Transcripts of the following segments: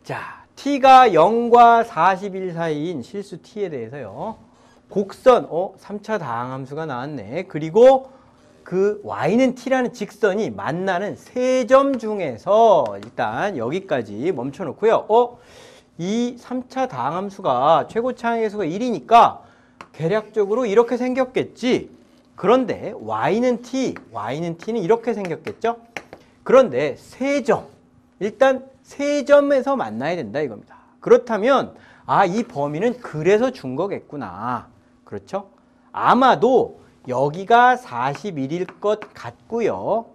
자, t가 0과 41 사이인 실수 t에 대해서요. 곡선, 3차 다항함수가 나왔네. 그리고 그 y는 t라는 직선이 만나는 세 점 중에서 일단 여기까지 멈춰 놓고요. 이 3차 다항함수가 최고차 항의수가 1이니까 계략적으로 이렇게 생겼겠지. 그런데 y는 t는 이렇게 생겼겠죠. 그런데 세 점, 일단 세 점에서 만나야 된다 이겁니다. 그렇다면 이 범위는 그래서 준 거겠구나. 그렇죠? 아마도 여기가 41일 것 같고요.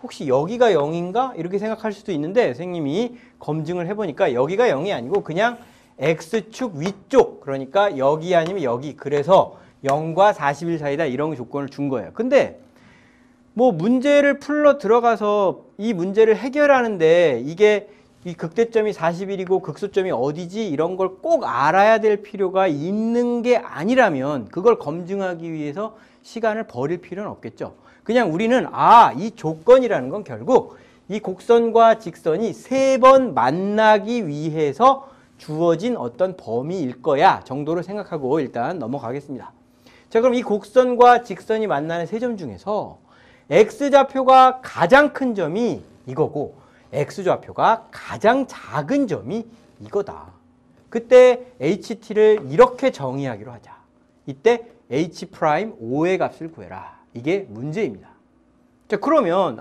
혹시 여기가 0인가? 이렇게 생각할 수도 있는데 선생님이 검증을 해보니까 여기가 0이 아니고 그냥 X축 위쪽, 그러니까 여기 아니면 여기, 그래서 0과 41 사이다 이런 조건을 준 거예요. 근데 뭐 문제를 풀러 들어가서 이 문제를 해결하는데 이게 이 극대점이 41이고 극소점이 어디지 이런 걸 꼭 알아야 될 필요가 있는 게 아니라면 그걸 검증하기 위해서 시간을 버릴 필요는 없겠죠. 그냥 우리는 이 조건이라는 건 결국 이 곡선과 직선이 세 번 만나기 위해서 주어진 어떤 범위일 거야 정도로 생각하고 일단 넘어가겠습니다. 자, 그럼 이 곡선과 직선이 만나는 세 점 중에서 x좌표가 가장 큰 점이 이거고 x좌표가 가장 작은 점이 이거다. 그때 ht를 이렇게 정의하기로 하자. 이때 h'5의 값을 구해라. 이게 문제입니다. 자, 그러면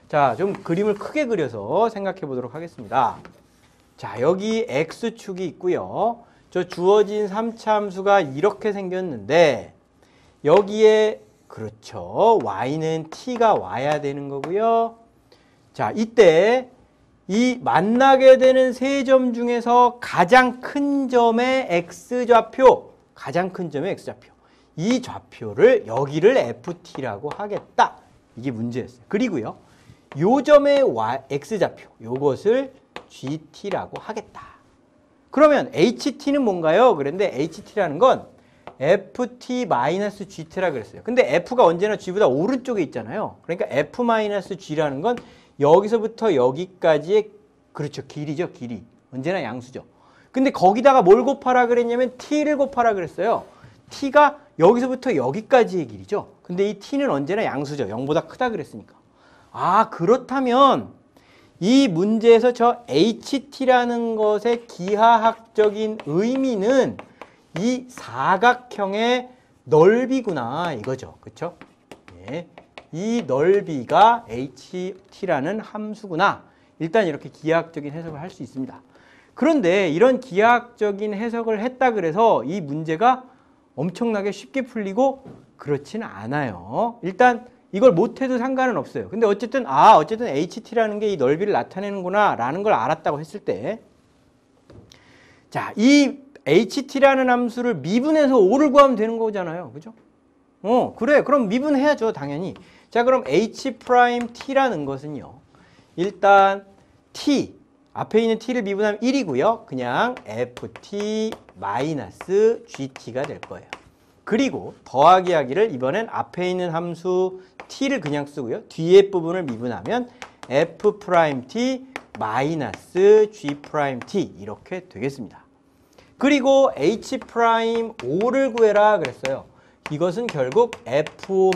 자, 좀 그림을 크게 그려서 생각해 보도록 하겠습니다. 자, 여기 x축이 있고요. 저 주어진 3차 함수가 이렇게 생겼는데 여기에 그렇죠. y는 t가 와야 되는 거고요. 자, 이때 이 만나게 되는 세 점 중에서 가장 큰 점의 x좌표, 이 좌표를 여기를 ft라고 하겠다. 이게 문제였어요. 그리고요. 요 점의 x좌표, 요것을 gt라고 하겠다. 그러면 ht는 뭔가요? 그런데 ht라는 건 ft-gt라 그랬어요. 근데 f가 언제나 g보다 오른쪽에 있잖아요. 그러니까 f-g라는 건 여기서부터 여기까지의 그렇죠. 길이죠. 길이. 언제나 양수죠. 근데 거기다가 뭘 곱하라 그랬냐면 t를 곱하라 그랬어요. t가 여기서부터 여기까지의 길이죠. 근데 이 t는 언제나 양수죠. 0보다 크다 그랬으니까. 그렇다면 이 문제에서 저 ht라는 것의 기하학적인 의미는 이 사각형의 넓이구나 이거죠. 그렇죠? 예. 이 넓이가 ht라는 함수구나. 일단 이렇게 기하학적인 해석을 할 수 있습니다. 그런데 이런 기하학적인 해석을 했다 그래서 이 문제가 엄청나게 쉽게 풀리고 그렇지는 않아요. 일단 이걸 못해도 상관은 없어요. 근데 어쨌든 ht라는 게 이 넓이를 나타내는구나 라는 걸 알았다고 했을 때 자, 이 ht라는 함수를 미분해서 5를 구하면 되는 거잖아요. 그죠? 그래. 그럼 미분해야죠. 당연히. 자, 그럼 h't라는 것은요. 일단 t, 앞에 있는 t를 미분하면 1이고요. 그냥 ft-gt가 될 거예요. 그리고 더하기 하기를 이번엔 앞에 있는 함수 t를 그냥 쓰고요. 뒤에 부분을 미분하면 f'-g' 이렇게 되겠습니다. 그리고 h'5를 구해라 그랬어요. 이것은 결국 f-go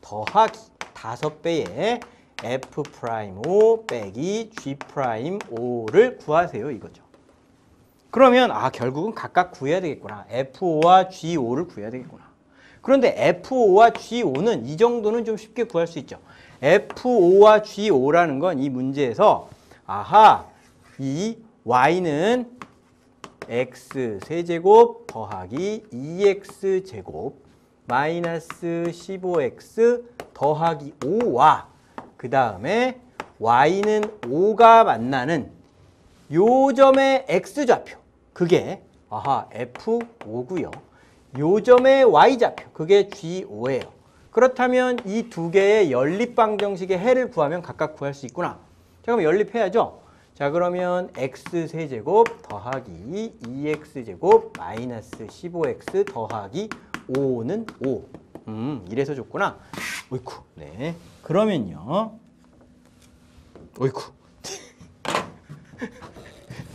더하기 5배의 f'5 빼기 g'5를 구하세요 이거죠. 그러면 결국은 각각 구해야 되겠구나. f5와 g5를 구해야 되겠구나. 그런데 f5와 g5는 이 정도는 좀 쉽게 구할 수 있죠. f5와 g5라는 건 이 문제에서 이 y는 x 세제곱 더하기 2x제곱 마이너스 15x 더하기 5와 그 다음에 y는 5가 만나는 요 점의 x좌표 그게 f5고요. 요 점의 y좌표 그게 g5예요. 그렇다면 이 두 개의 연립방정식의 해를 구하면 각각 구할 수 있구나. 자, 그럼 연립해야죠. 자, 그러면 x세제곱 더하기 2x제곱 마이너스 15x 더하기 5는 5. 이래서 줬구나. 어이쿠. 네. 그러면요. 어이쿠.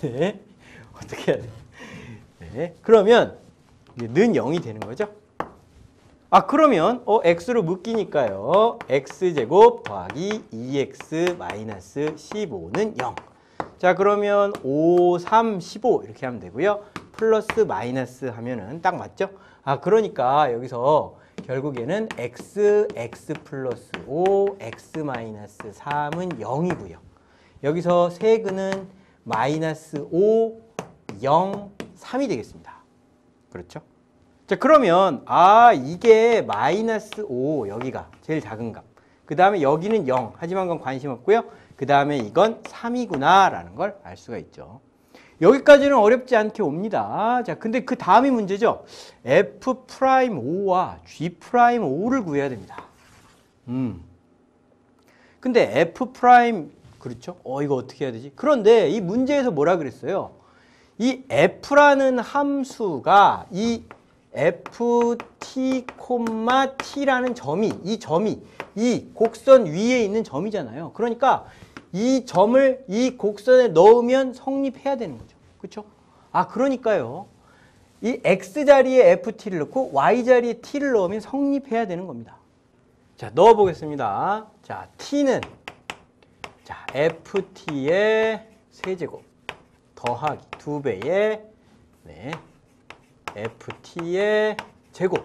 네. 어떻게 해야 돼? 네. 그러면 는 0이 되는 거죠. 아, 그러면 x로 묶이니까요. x제곱 더하기 2x 마이너스 15는 0. 자, 그러면 5, 3, 15 이렇게 하면 되고요. 플러스 마이너스 하면은 딱 맞죠? 아, 그러니까 여기서 결국에는 x 플러스 5, x 마이너스 3은 0이고요. 여기서 세근은 마이너스 5, 0, 3이 되겠습니다. 그렇죠? 자, 그러면 이게 마이너스 5 여기가 제일 작은 값. 그 다음에 여기는 0 하지만 그건 관심 없고요. 그 다음에 이건 3이구나 라는 걸 알 수가 있죠. 여기까지는 어렵지 않게 옵니다. 자, 근데 그 다음이 문제죠. F'O와 G'O를 구해야 됩니다. 근데 F' 그렇죠? 이거 어떻게 해야 되지? 그런데 이 문제에서 뭐라 그랬어요? 이 F라는 함수가 이 ft,t라는 점이 이 곡선 위에 있는 점이잖아요. 그러니까 이 점을 이 곡선에 넣으면 성립해야 되는 거죠. 그렇죠? 아, 그러니까요. 이 x 자리에 ft를 넣고 y 자리에 t를 넣으면 성립해야 되는 겁니다. 자, 넣어 보겠습니다. 자, t는 자, ft의 세제곱 더하기 2배의 ft의 제곱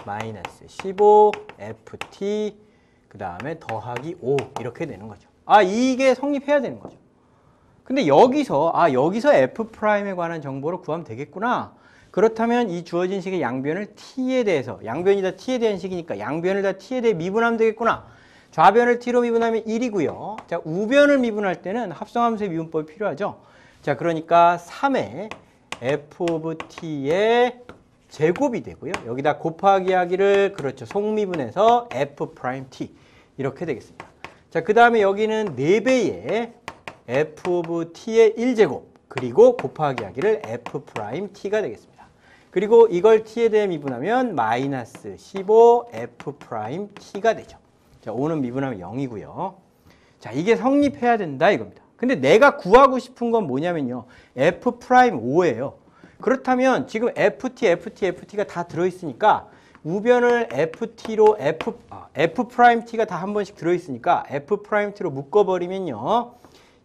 마이너스 15 ft 그 다음에 더하기 5 이렇게 되는 거죠. 이게 성립해야 되는 거죠. 근데 여기서 F'에 관한 정보를 구하면 되겠구나. 그렇다면 이 주어진 식의 양변을 t에 대해서, 양변이 다 t에 대한 식이니까 양변을 다 t에 대해 미분하면 되겠구나. 좌변을 t로 미분하면 1이고요. 자, 우변을 미분할 때는 합성함수의 미분법이 필요하죠. 자, 그러니까 3의 f of t의 제곱이 되고요. 여기다 곱하기 하기를 그렇죠. 속미분해서 F't 이렇게 되겠습니다. 자, 그 다음에 여기는 4배의 f of t의 1제곱 그리고 곱하기 하기를 F't가 되겠습니다. 그리고 이걸 t에 대해 미분하면 마이너스 15 F't가 되죠. 자, 5는 미분하면 0이고요. 자, 이게 성립해야 된다 이겁니다. 근데 내가 구하고 싶은 건 뭐냐면요. F'O예요. 그렇다면 지금 FT가 다 들어있으니까 우변을 FT로 F't가 다 한 번씩 들어있으니까 F't로 묶어버리면요.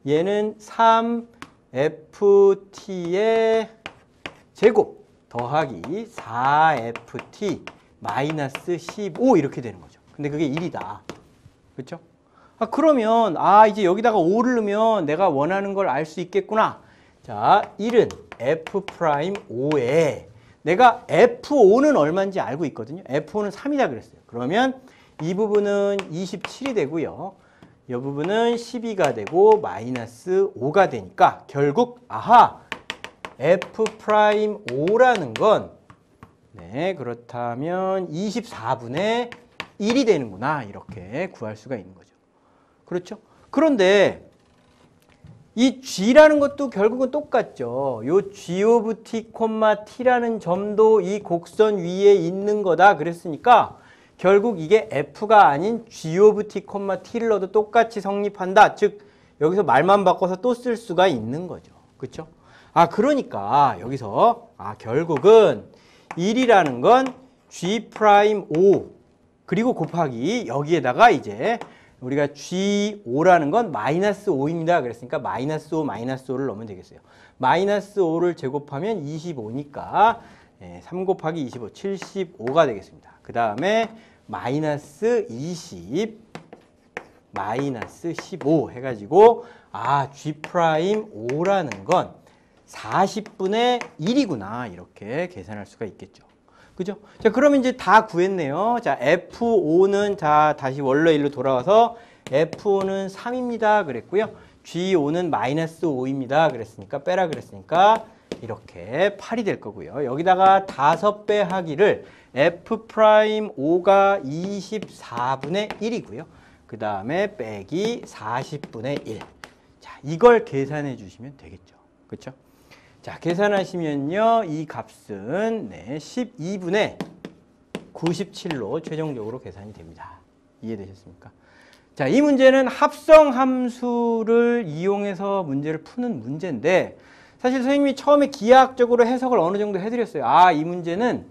얘는 3FT의 제곱 더하기 4FT 마이너스 15 이렇게 되는 거죠. 근데 그게 1이다. 그렇죠? 그러면 이제 여기다가 5를 넣으면 내가 원하는 걸 알 수 있겠구나. 자, 1은 F'O에 내가 F5는 얼마인지 알고 있거든요. F5는 3이다 그랬어요. 그러면 이 부분은 27이 되고요. 이 부분은 12가 되고 마이너스 5가 되니까 결국 F'O라는 건 그렇다면 24분의 1이 되는구나. 이렇게 구할 수가 있는 거죠. 그렇죠? 그런데 이 G라는 것도 결국은 똑같죠. 요 G of T, T라는 점도 이 곡선 위에 있는 거다 그랬으니까 결국 이게 F가 아닌 G of T, T를 넣어도 똑같이 성립한다. 즉 여기서 말만 바꿔서 또 쓸 수가 있는 거죠. 그렇죠? 그러니까 여기서 결국은 1이라는 건 G'O 그리고 곱하기 여기에다가 이제 우리가 G5라는 건 마이너스 5입니다. 그랬으니까 마이너스 5를 넣으면 되겠어요. 마이너스 5를 제곱하면 25니까 3 곱하기 25, 75가 되겠습니다. 그 다음에 마이너스 20, 마이너스 15 해가지고 G'O라는 건 40분의 1이구나. 이렇게 계산할 수가 있겠죠. 그죠? 자, 그러면 이제 다 구했네요. 자, F5는 다시 원래 일로 돌아와서 F5는 3입니다. 그랬고요. G5는 마이너스 5입니다. 그랬으니까 빼라 그랬으니까 이렇게 8이 될 거고요. 여기다가 5배 하기를 F'O가 24분의 1이고요. 그 다음에 빼기 40분의 1. 자, 이걸 계산해 주시면 되겠죠. 그렇죠? 자, 계산하시면요. 이 값은 12분의 97로 최종적으로 계산이 됩니다. 이해되셨습니까? 자, 이 문제는 합성함수를 이용해서 문제를 푸는 문제인데 사실 선생님이 처음에 기하학적으로 해석을 어느 정도 해드렸어요. 아, 이 문제는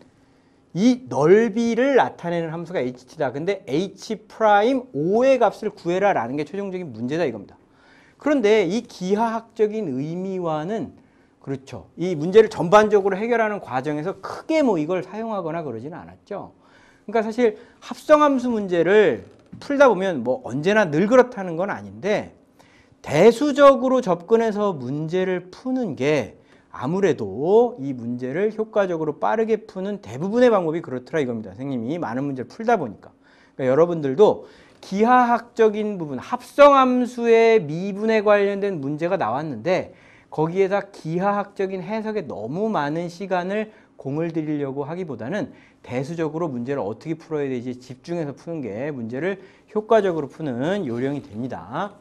이 넓이를 나타내는 함수가 ht다. 근데 h'5의 값을 구해라 라는 게 최종적인 문제다 이겁니다. 그런데 이 기하학적인 의미와는 그렇죠. 이 문제를 전반적으로 해결하는 과정에서 크게 뭐 이걸 사용하거나 그러지는 않았죠. 그러니까 사실 합성함수 문제를 풀다 보면 뭐 언제나 늘 그렇다는 건 아닌데 대수적으로 접근해서 문제를 푸는 게 아무래도 이 문제를 효과적으로 빠르게 푸는 대부분의 방법이 그렇더라 이겁니다. 선생님이 많은 문제를 풀다 보니까. 그러니까 여러분들도 기하학적인 부분, 합성함수의 미분에 관련된 문제가 나왔는데 거기에다 기하학적인 해석에 너무 많은 시간을 공을 들이려고 하기보다는 대수적으로 문제를 어떻게 풀어야 되지 집중해서 푸는 게 문제를 효과적으로 푸는 요령이 됩니다.